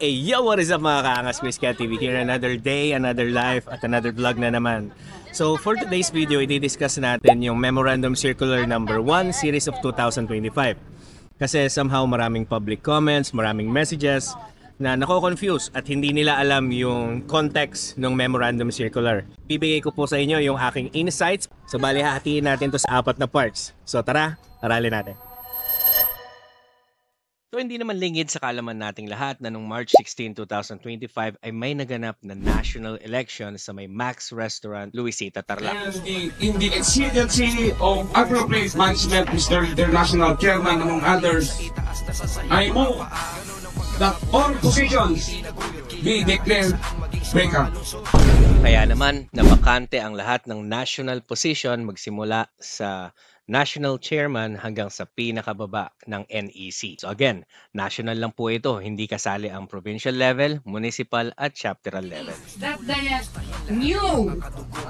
Hey, yo, what is up mga kaangas, Quiz Cat TV here. Another day, another life, at another vlog na naman. So for today's video, i-discuss natin yung Memorandum Circular number 1 series of 2025. Kasi somehow maraming public comments, maraming messages na nako-confuse at hindi nila alam yung context ng Memorandum Circular. Bibigay ko po sa inyo yung aking insights. So bali hahatiin natin to sa 4 na parts. So tara, aralin natin. So hindi naman lingid sa kaalaman nating lahat na noong March 16, 2025 ay may naganap na national election sa may Max Restaurant, Luisita, Tarlac. And in the exigency of appropriate management, Mr. International Chairman, among others, I move that all positions be declared vacant. Kaya naman, nabakante ang lahat ng national position magsimula sa national chairman hanggang sa pinakababa ng NEC. So again, national lang po ito, hindi kasali ang provincial level, municipal at chapteral level. That the new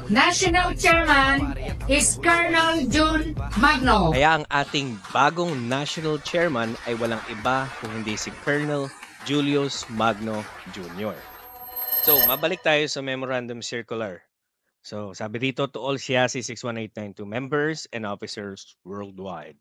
national chairman is Colonel June Magno. Kaya ang ating bagong national chairman ay walang iba kung hindi si Colonel Julius Magno Jr. So, mabalik tayo sa Memorandum Circular. So, sabi dito, to all CIASI 61892 members and officers worldwide.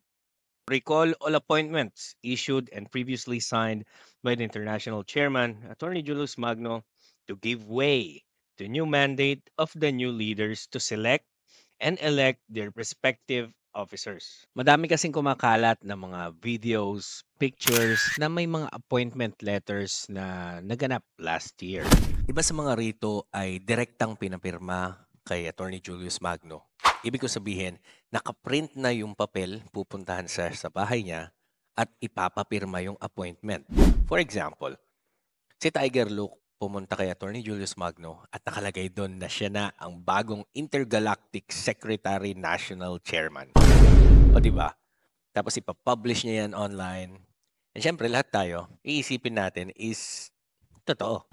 Recall all appointments issued and previously signed by the International Chairman, Attorney Julius Magno, to give way to new mandate of the new leaders to select and elect their respective officers. Madami kasing kumakalat na mga videos, pictures na may mga appointment letters na naganap last year. Iba sa mga rito ay direktang pinapirma kay Attorney Julius Magno. Ibig ko sabihin, nakaprint na yung papel, pupuntahan sa bahay niya at ipapapirma yung appointment. For example, si Tiger Luke pumunta kay Attorney Julius Magno at nakalagay doon na siya na ang bagong Intergalactic Secretary National Chairman. O diba? Tapos ipapublish niya yan online. And syempre lahat tayo, iisipin natin is totoo.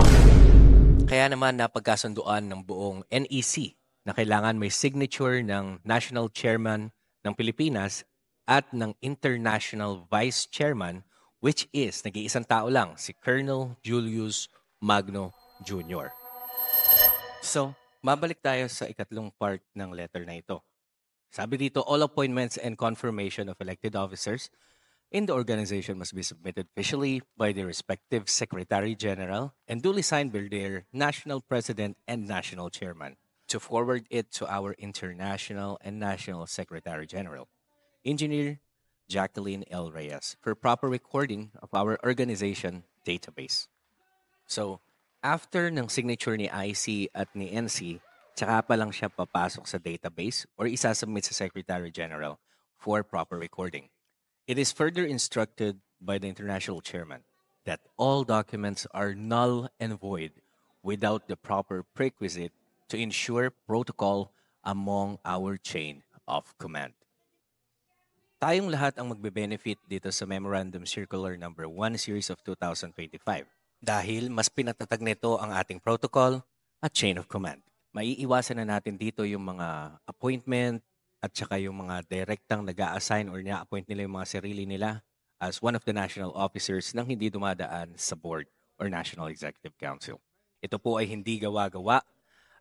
Kaya naman napagkasunduan ng buong NEC na kailangan may signature ng National Chairman ng Pilipinas at ng International Vice Chairman, which is nag-iisang tao lang, si Colonel Julius Magno Jr. So, mabalik tayo sa ikatlong part ng letter na ito. Sabi dito, all appointments and confirmation of elected officers in the organization must be submitted officially by the respective Secretary General and duly signed by their National President and National Chairman to forward it to our International and National Secretary General, Engineer Jacqueline L. Reyes, for proper recording of our organization database. So, after ng signature ni IC at ni NC, tsaka pa lang siya papasok sa database or isasubmit sa Secretary General for proper recording. It is further instructed by the International Chairman that all documents are null and void without the proper prerequisite to ensure protocol among our chain of command. Tayong lahat ang magbe-benefit dito sa Memorandum Circular number 1 series of 2025 dahil mas pinatatag nito ang ating protocol at chain of command. Maiiwasan na natin dito yung mga appointment at saka yung mga direktang nag-a-assign or na-appoint nila yung mga sarili nila as one of the national officers nang hindi dumadaan sa board or National Executive Council. Ito po ay hindi gawa-gawa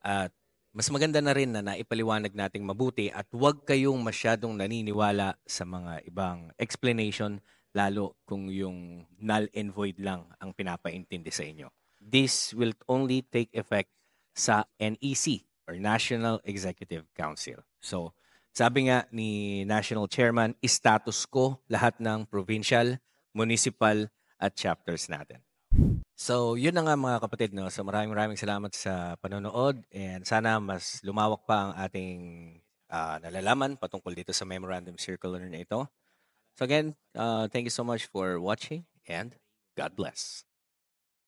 at mas maganda na rin na naipaliwanag nating mabuti at huwag kayong masyadong naniniwala sa mga ibang explanation lalo kung yung null and void lang ang pinapaintindi sa inyo. This will only take effect sa NEC or National Executive Council. So, sabi nga ni National Chairman, status quo lahat ng provincial, municipal at chapters natin. So, yun na nga mga kapatid. No? So, maraming salamat sa panonood and sana mas lumawak pa ang ating nalalaman patungkol dito sa Memorandum Circular na ito. So again, thank you so much for watching and God bless.